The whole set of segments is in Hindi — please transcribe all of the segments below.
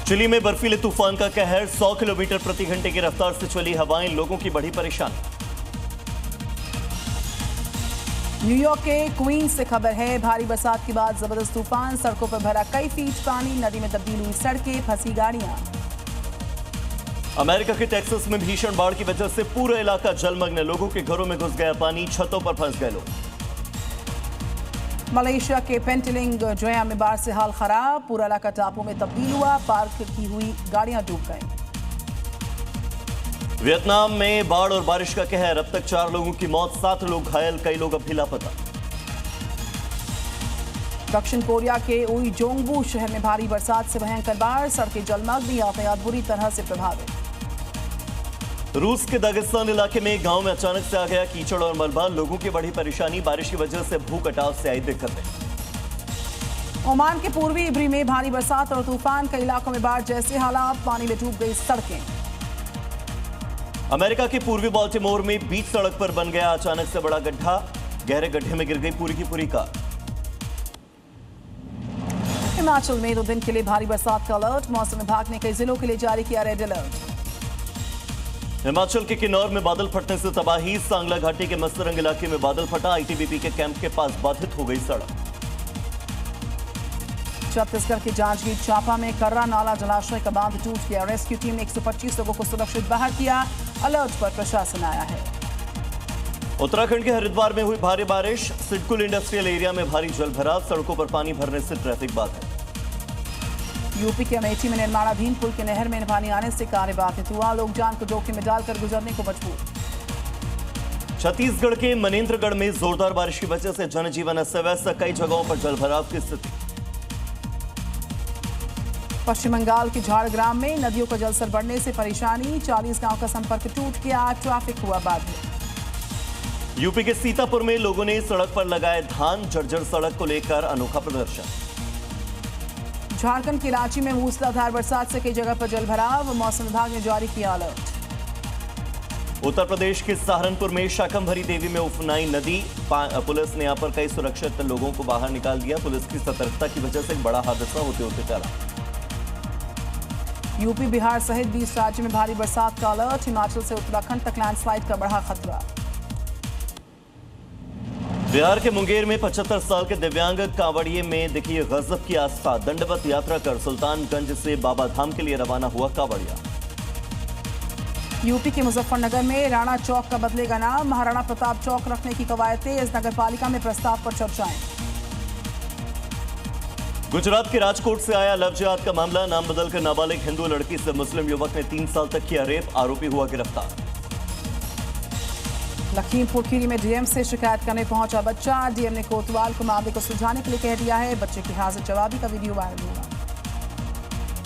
चिली में बर्फीले तूफान का कहर, 100 किलोमीटर प्रति घंटे की रफ्तार से चली हवाएं, लोगों की बढ़ी परेशानी। न्यूयॉर्क के क्वींस से खबर है, भारी बरसात के बाद जबरदस्त तूफान, सड़कों पर भरा कई फीट पानी, नदी में तब्दील हुई सड़कें, फंसी गाड़ियां। अमेरिका के टेक्सास में भीषण बाढ़ की वजह से पूरा इलाका जलमग्न, लोगों के घरों में घुस गया पानी, छतों पर फंस गए लोग। मलेशिया के पेंटिलिंग जोया में बाढ़ से हाल खराब, पूरा इलाका टापू में तब्दील हुआ, पार्क की हुई गाड़ियां डूब गईं। वियतनाम में बाढ़ और बारिश का कहर, अब तक 4 लोगों की मौत, 7 लोग घायल, कई लोग अब भी लापता। दक्षिण कोरिया के उइजोंगबू शहर में भारी बरसात से भयंकर बाढ़, सड़कें जलमग्न, यातायात बुरी तरह से प्रभावित। रूस के दागिस्तान इलाके में गांव में अचानक से आ गया कीचड़ और मलबा, लोगों की बढ़ी परेशानी, बारिश की वजह से भू कटाव से आई दिक्कतें। ओमान के पूर्वी इब्री में भारी बरसात और तूफान, कई इलाकों में बाढ़ जैसे हालात, पानी में डूब गई सड़कें। अमेरिका के पूर्वी बाल्टीमोर में बीच सड़क पर बन गया अचानक से बड़ा गड्ढा, गहरे गड्ढे में गिर गई पूरी की पूरी कार। हिमाचल में 2 दिन के लिए भारी बरसात का अलर्ट, मौसम विभाग ने कई जिलों के लिए जारी किया रेड अलर्ट। हिमाचल के किन्नौर में बादल फटने से तबाही, सांगला घाटी के मस्तरंग इलाके में बादल फटा, आईटीबीपी के कैंप के पास बाधित हो गई सड़क। छत्तीसगढ़ के जांजगीर चांपा में कर्रा नाला जलाशय का बांध टूट गया, रेस्क्यू टीम ने 125 लोगों को सुरक्षित बाहर किया, अलर्ट पर प्रशासन आया है। उत्तराखंड के हरिद्वार में हुई भारी बारिश, सिडकुल इंडस्ट्रियल एरिया में भारी जलभराव, सड़कों पर पानी भरने से ट्रैफिक बाधित। यूपी के अमेठी में निर्माणाधीन पुल के नहर में पानी आने से कार्य बाधित हुआ, लोग जान को जोखिम में डालकर गुजरने को मजबूर। छत्तीसगढ़ के मनेन्द्रगढ़ में जोरदार बारिश की वजह से जनजीवन अस्त-व्यस्त, कई जगहों पर जलभराव की स्थिति। पश्चिम बंगाल के झाड़ग्राम में नदियों का जलस्तर बढ़ने से परेशानी, 40 गांव का संपर्क टूट गया, ट्रैफिक हुआ बाधित। यूपी के सीतापुर में लोगों ने सड़क पर लगाए धान, जर्जर सड़क को लेकर अनोखा प्रदर्शन। झारखंड के रांची में मूसलाधार बरसात से कई जगह पर जलभराव, मौसम विभाग ने जारी किया अलर्ट। उत्तर प्रदेश के सहारनपुर में शाकंभरी देवी में उफनाई नदी, पुलिस ने यहां पर कई सुरक्षित लोगों को बाहर निकाल दिया, पुलिस की सतर्कता की वजह से एक बड़ा हादसा होते होते टला। यूपी बिहार सहित 20 राज्यों में भारी बरसात का अलर्ट, हिमाचल से उत्तराखंड तक लैंडस्लाइड का बढ़ा खतरा। बिहार के मुंगेर में 75 साल के दिव्यांग कांवड़िए में दिखी गजब की आस्था, दंडवत यात्रा कर सुल्तानगंज से बाबा धाम के लिए रवाना हुआ कांवड़िया। यूपी के मुजफ्फरनगर में राणा चौक का बदलेगा नाम, महाराणा प्रताप चौक रखने की कवायद तेज, नगर पालिका में प्रस्ताव पर चर्चाएं। गुजरात के राजकोट से आया लव जिहाद का मामला, नाम बदलकर नाबालिग हिंदू लड़की से मुस्लिम युवक ने 3 साल तक किया रेप, आरोपी हुआ गिरफ्तार। लखीमपुर खीरी में डीएम से शिकायत करने पहुंचा बच्चा, डीएम ने कोतवाल को मामले को सुलझाने के लिए कह दिया है, बच्चे की हाजिर जवाबी का वीडियो वायरल हुआ।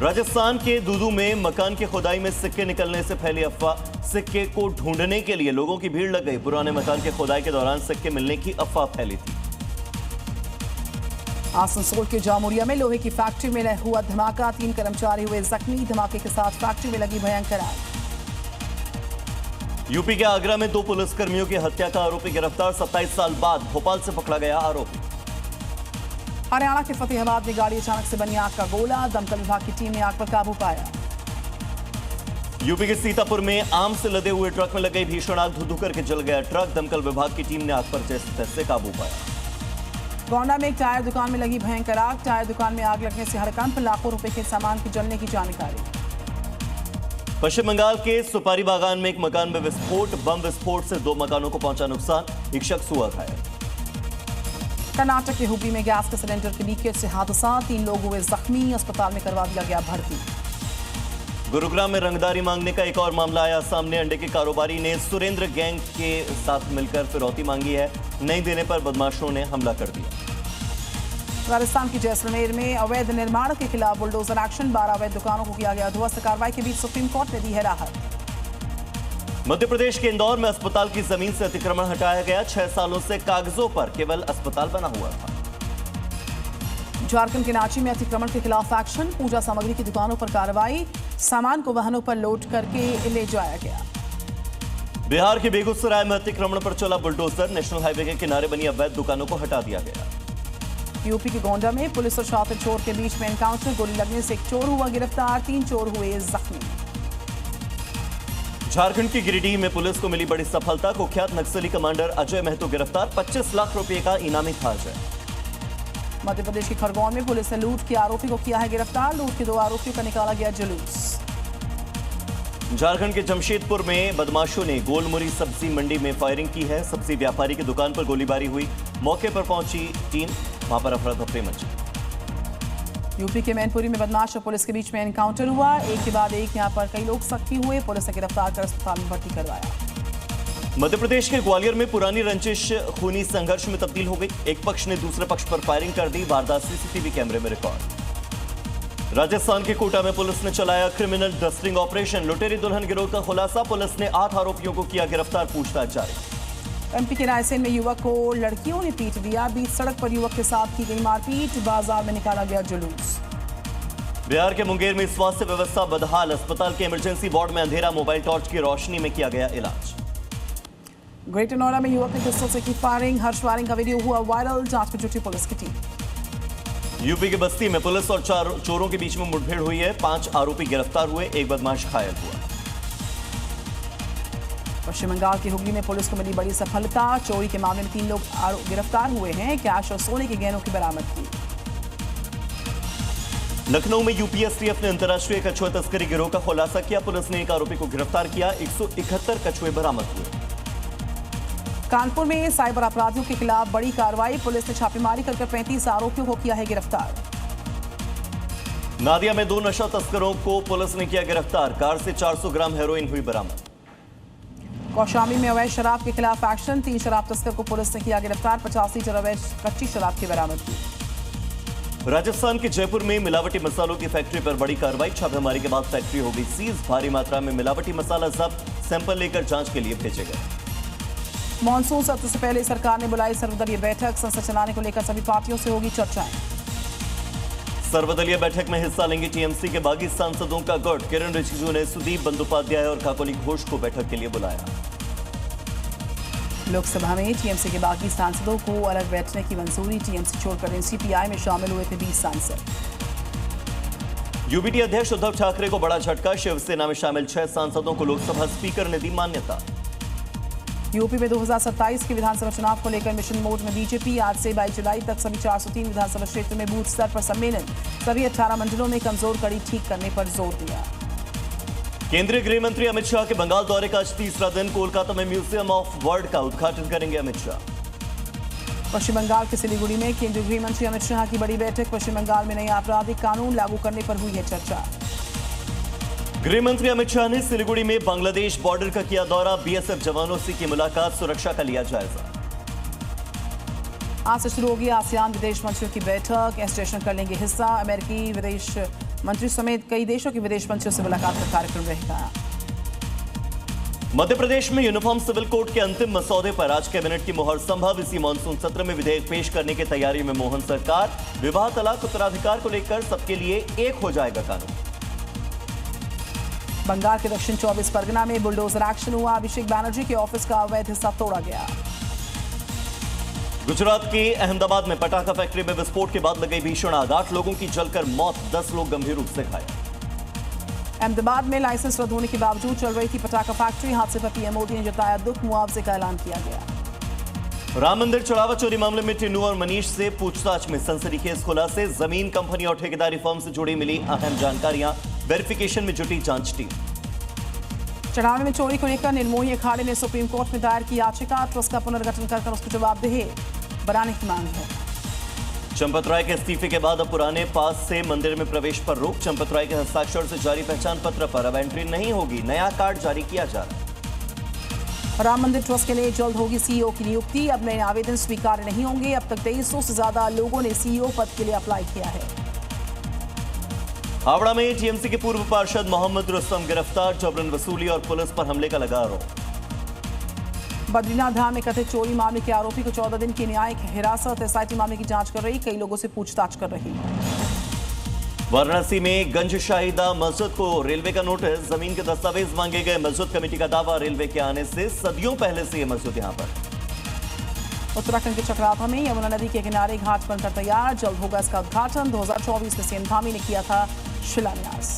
राजस्थान के दूदू में मकान की खुदाई में सिक्के निकलने से फैली अफवाह, सिक्के को ढूंढने के लिए लोगों की भीड़ लग गई, पुराने मकान के खुदाई के दौरान सिक्के मिलने की अफवाह फैली थी। आसनसोल के जामुरिया में लोहे की फैक्ट्री में हुआ धमाका, 3 कर्मचारी हुए जख्मी, धमाके के साथ फैक्ट्री में लगी भयंकर आग। यूपी के आगरा में 2 पुलिसकर्मियों की हत्या का आरोपी गिरफ्तार, 27 साल बाद भोपाल से पकड़ा गया आरोपी। हरियाणा के फतेहाबाद में गाड़ी अचानक से बनी आग का गोला, दमकल विभाग की टीम ने आग पर काबू पाया। यूपी के सीतापुर में आम से लदे हुए ट्रक में लग गई भीषण आग, धुधु करके जल गया ट्रक, दमकल विभाग की टीम ने आग पर जैसे तैसे काबू पाया। गोंडा में एक टायर दुकान में लगी भयंकर आग, टायर दुकान में आग लगने से हड़कंप, लाखों रुपए के सामान की जलने की जानकारी। पश्चिम बंगाल के सुपारी बागान में एक मकान में विस्फोट, बम विस्फोट से 2 मकानों को पहुंचा नुकसान, एक शख्स हुआ घायल। कर्नाटक के हुबली में गैस के सिलेंडर के लीकेज से हादसा, 3 लोग हुए जख्मी, अस्पताल में करवा दिया गया भर्ती। गुरुग्राम में रंगदारी मांगने का एक और मामला आया सामने, अंडे के कारोबारी ने सुरेंद्र गैंग के साथ मिलकर फिरौती मांगी है, नहीं देने पर बदमाशों ने हमला कर दिया। राजस्थान की जैसलमेर में अवैध निर्माण के खिलाफ बुलडोजर एक्शन, 12 अवैध दुकानों को किया गया ध्वस्त, कार्रवाई के बीच सुप्रीम कोर्ट ने दी है राहत। मध्य प्रदेश के इंदौर में अस्पताल की जमीन से अतिक्रमण हटाया गया, 6 सालों से कागजों पर केवल अस्पताल बना हुआ था। झारखंड के रांची में अतिक्रमण के खिलाफ एक्शन, पूजा सामग्री की दुकानों पर कार्रवाई, सामान को वाहनों पर लोड करके ले जाया गया। बिहार के बेगूसराय में अतिक्रमण पर चला बुलडोजर, नेशनल हाईवे के किनारे बनी अवैध दुकानों को हटा दिया गया। यूपी के गोंडा में पुलिस और शातिर चोर के बीच में एनकाउंटर, गोली लगने से एक चोर हुआ गिरफ्तार, 3 चोर हुए जख्मी। झारखंड की गिरिडीह में पुलिस को मिली बड़ी सफलता, कुख्यात नक्सली कमांडर अजय महतो गिरफ्तार, 25 लाख रुपए का इनामी था अजय। मध्य प्रदेश के खरगोन में पुलिस ने लूट के आरोपी को किया है गिरफ्तार, लूट के 2 आरोपियों का निकाला गया जुलूस। झारखंड के जमशेदपुर में बदमाशों ने गोलमुरी सब्जी मंडी में फायरिंग की है, सब्जी व्यापारी की दुकान पर गोलीबारी हुई, मौके पर पहुंची टीम, वहां पर अफरा तफरी मची। यूपी के मैनपुरी में बदमाश और पुलिस के बीच में एनकाउंटर हुआ, एक के बाद एक यहां पर कई लोग जख्मी हुए, पुलिस ने गिरफ्तार कर अस्पताल में भर्ती करवाया। मध्य प्रदेश के ग्वालियर में पुरानी रंजिश खूनी संघर्ष में तब्दील हो गई, एक पक्ष ने दूसरे पक्ष पर फायरिंग कर दी, वारदात सीसीटीवी कैमरे में रिकॉर्ड। राजस्थान के कोटा में पुलिस ने चलाया क्रिमिनल डस्टिंग ऑपरेशन, लुटेरी दुल्हन गिरोह का खुलासा, पुलिस ने 8 आरोपियों को किया गिरफ्तार, पूछताछ जारी। एमपी के रायसेन में युवक को लड़कियों ने पीट दिया, बीच सड़क पर युवक के साथ की गई मारपीट, बाजार में निकाला गया जुलूस। बिहार के मुंगेर में स्वास्थ्य व्यवस्था बदहाल, अस्पताल के इमरजेंसी वार्ड में अंधेरा, मोबाइल टॉर्च की रोशनी में किया गया इलाज। ग्रेटर नोएडा में युवक ने पिस्तौल से की फायरिंग, हर्ष फायरिंग का वीडियो हुआ वायरल, जांच में जुटी पुलिस की टीम। यूपी के बस्ती में पुलिस और 4 चोरों के बीच में मुठभेड़ हुई है, 5 आरोपी गिरफ्तार हुए, एक बदमाश घायल हुआ। पश्चिम बंगाल की हुगली में पुलिस को मिली बड़ी सफलता, चोरी के मामले में 3 लोग गिरफ्तार हुए हैं, कैश और सोने के गहनों की बरामद की। लखनऊ में यूपीएसटीएफ ने अंतर्राष्ट्रीय कछुआ तस्करी गिरोह का खुलासा किया, पुलिस ने एक आरोपी को गिरफ्तार किया, 171 कछुए बरामद हुए। कानपुर में साइबर अपराधियों के खिलाफ बड़ी कार्रवाई, पुलिस ने छापेमारी कर 35 आरोपियों को किया है गिरफ्तार। नादिया में 2 नशा तस्करों को पुलिस ने किया गिरफ्तार, कार से 400 ग्राम हेरोइन हुई बरामद। कौशाम्बी में अवैध शराब के खिलाफ एक्शन, 3 शराब तस्कर को पुलिस ने किया गिरफ्तार, 50 लीटर अवैध कच्ची शराब की बरामद की। राजस्थान के जयपुर में मिलावटी मसालों की फैक्ट्री पर बड़ी कार्रवाई, छापेमारी के बाद फैक्ट्री हो गई सीज, भारी मात्रा में मिलावटी मसाला जब्त, सैंपल लेकर जांच के लिए भेजे गए। मॉनसून सत्र से पहले सरकार ने बुलाई सर्वदलीय बैठक, संसद चलाने को लेकर सभी पार्टियों से होगी चर्चाएं। सर्वदलीय बैठक में हिस्सा लेंगे टीएमसी के बागी सांसदों का गुट, किरण रिजिजू ने सुदीप बंदोपाध्याय और काकोली घोष को बैठक के लिए बुलाया। लोकसभा में टीएमसी के बागी सांसदों को अलग बैठने की मंजूरी, टीएमसी छोड़कर एनसीपीआई में शामिल हुए थे 20 सांसद। यूबीटी अध्यक्ष उद्धव ठाकरे को बड़ा झटका, शिवसेना में शामिल 6 सांसदों को लोकसभा स्पीकर ने दी मान्यता। यूपी में 2027 के विधानसभा चुनाव को लेकर मिशन मोड में बीजेपी, आज से 22 जुलाई तक सभी 403 विधानसभा क्षेत्र में बूथ स्तर पर सम्मेलन, सभी 18 मंडलों में कमजोर कड़ी ठीक करने पर जोर दिया। केंद्रीय गृह मंत्री अमित शाह के बंगाल दौरे का आज तीसरा दिन, कोलकाता में म्यूजियम ऑफ वर्ल्ड का उद्घाटन करेंगे अमित शाह। पश्चिम बंगाल के सिलीगुड़ी में केंद्रीय गृह मंत्री अमित शाह की बड़ी बैठक, पश्चिम बंगाल में नया आपराधिक कानून लागू करने पर हुई है चर्चा। गृह मंत्री अमित शाह ने सिलीगुड़ी में बांग्लादेश बॉर्डर का किया दौरा, बीएसएफ जवानों से की मुलाकात, सुरक्षा का लिया जायजा। आज से शुरू होगी आसियान विदेश मंत्रियों की बैठक, एस जयशंकर कर लेंगे हिस्सा, अमेरिकी विदेश मंत्री समेत कई देशों के विदेश मंत्रियों से मुलाकात का कार्यक्रम रहेगा। मध्य प्रदेश में यूनिफॉर्म सिविल कोड के अंतिम मसौदे पर आज कैबिनेट की मुहर संभव, इसी मानसून सत्र में विधेयक पेश करने की तैयारी में मोहन सरकार, विवाह तलाक उत्तराधिकार को लेकर सबके लिए एक हो जाएगा कानून। बंगाल के दक्षिण 24 परगना में बुलडोजर एक्शन हुआ, अभिषेक बैनर्जी के ऑफिस का अवैध हिस्सा तोड़ा गया। गुजरात के अहमदाबाद में पटाखा फैक्ट्री में विस्फोट के बाद लगी भीषण आग, 8 लोगों की जलकर मौत, 10 लोग गंभीर रूप से घायल। अहमदाबाद में लाइसेंस रद्द होने के बावजूद चल रही थी पटाखा फैक्ट्री, हादसे पर पीएम मोदी ने जताया दुख, मुआवजे का ऐलान किया गया। राम मंदिर चढ़ावा चोरी मामले में टिन्नू और मनीष से पूछताछ में सनसनीखेज खुलासे, जमीन कंपनी और ठेकेदारी फर्म से जुड़ी मिली अहम जानकारियां, वेरिफिकेशन में जुटी जांच टीम। चढ़ावे में चोरी को लेकर निर्मोही अखाड़े ने सुप्रीम कोर्ट में दायर की याचिका, ट्रस्ट का पुनर्गठन कर उसको जवाबदेह बनाने की मांग है। चंपत राय के इस्तीफे के बाद अब पुराने पास से मंदिर में प्रवेश पर रोक, चंपत राय के हस्ताक्षर से जारी पहचान पत्र पर अब एंट्री नहीं होगी, नया कार्ड जारी किया जा रहा है। राम मंदिर ट्रस्ट के लिए जल्द होगी सीईओ की नियुक्ति, अब नए आवेदन स्वीकार नहीं होंगे, अब तक 2300 से ज्यादा लोगों ने सीईओ पद के लिए अप्लाई किया है। हावड़ा में टीएमसी के पूर्व पार्षद मोहम्मद रुस्तम गिरफ्तार, जबरन वसूली और पुलिस पर हमले का लगा आरोप। बद्रीनाथ धाम में कथित चोरी मामले के आरोपी को 14 दिन की न्यायिक हिरासत, एसआईटी मामले की जांच कर रही, कई लोगों से पूछताछ कर रही। वाराणसी में गंज शाहिदा मस्जिद को रेलवे का नोटिस, जमीन के दस्तावेज मांगे गए, मस्जिद कमेटी का दावा रेलवे के आने से सदियों पहले से ये मस्जिद यहां पर। उत्तराखंड के चक्राता में यमुना नदी के किनारे घाट बनकर तैयार, जल्द होगा इसका उद्घाटन। 2024 में सीएम धामी ने किया था शिलान्यास।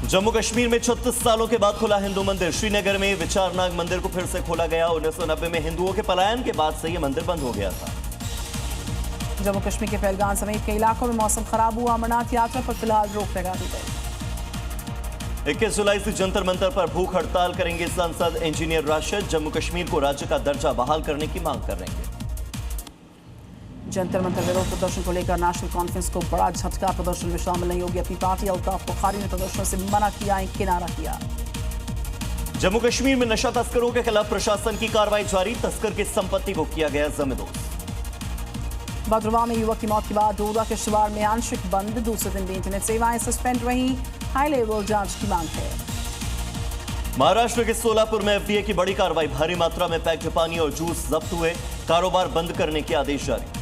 जम्मू कश्मीर में 36 सालों के बाद खुला हिंदू मंदिर। श्रीनगर में विचारनाग मंदिर को फिर से खोला गया। 1990 में हिंदुओं के पलायन के बाद से यह मंदिर बंद हो गया था। जम्मू कश्मीर के पहलगाम समेत कई इलाकों में मौसम खराब हुआ। अमरनाथ यात्रा पर फिलहाल रोक लगा दी गई। 21 जुलाई से जंतर मंतर पर भूख हड़ताल करेंगे सांसद इंजीनियर राशिद। जम्मू कश्मीर को राज्य का दर्जा बहाल करने की मांग करेंगे। जंतर मंतर विरोध प्रदर्शन को लेकर नेशनल कॉन्फ्रेंस को बड़ा झटका। प्रदर्शन में शामिल नहीं होगी अपनी पार्टी। अल्ताफ बुखारी ने प्रदर्शन से मना किया, एक किनारा किया। जम्मू कश्मीर में नशा तस्करों के खिलाफ प्रशासन की कार्रवाई जारी। तस्कर की संपत्ति को किया गया जमींदोज। भद्रवाह में युवक की मौत के बाद डोडा के शिवार में आंशिक बंद। दूसरे दिन भी इंटरनेट सेवाएं सस्पेंड रही। हाई लेवल जांच की मांग है। महाराष्ट्र के सोलापुर में एफडीए की बड़ी कार्रवाई। भारी मात्रा में पैक्ड पानी और जूस जब्त हुए। कारोबार बंद करने के आदेश जारी।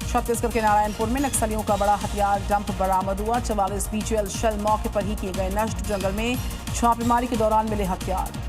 छत्तीसगढ़ के नारायणपुर में नक्सलियों का बड़ा हथियार डंप बरामद हुआ। 44 बीजीएल शेल मौके पर ही किए गए नष्ट। जंगल में छापेमारी के दौरान मिले हथियार।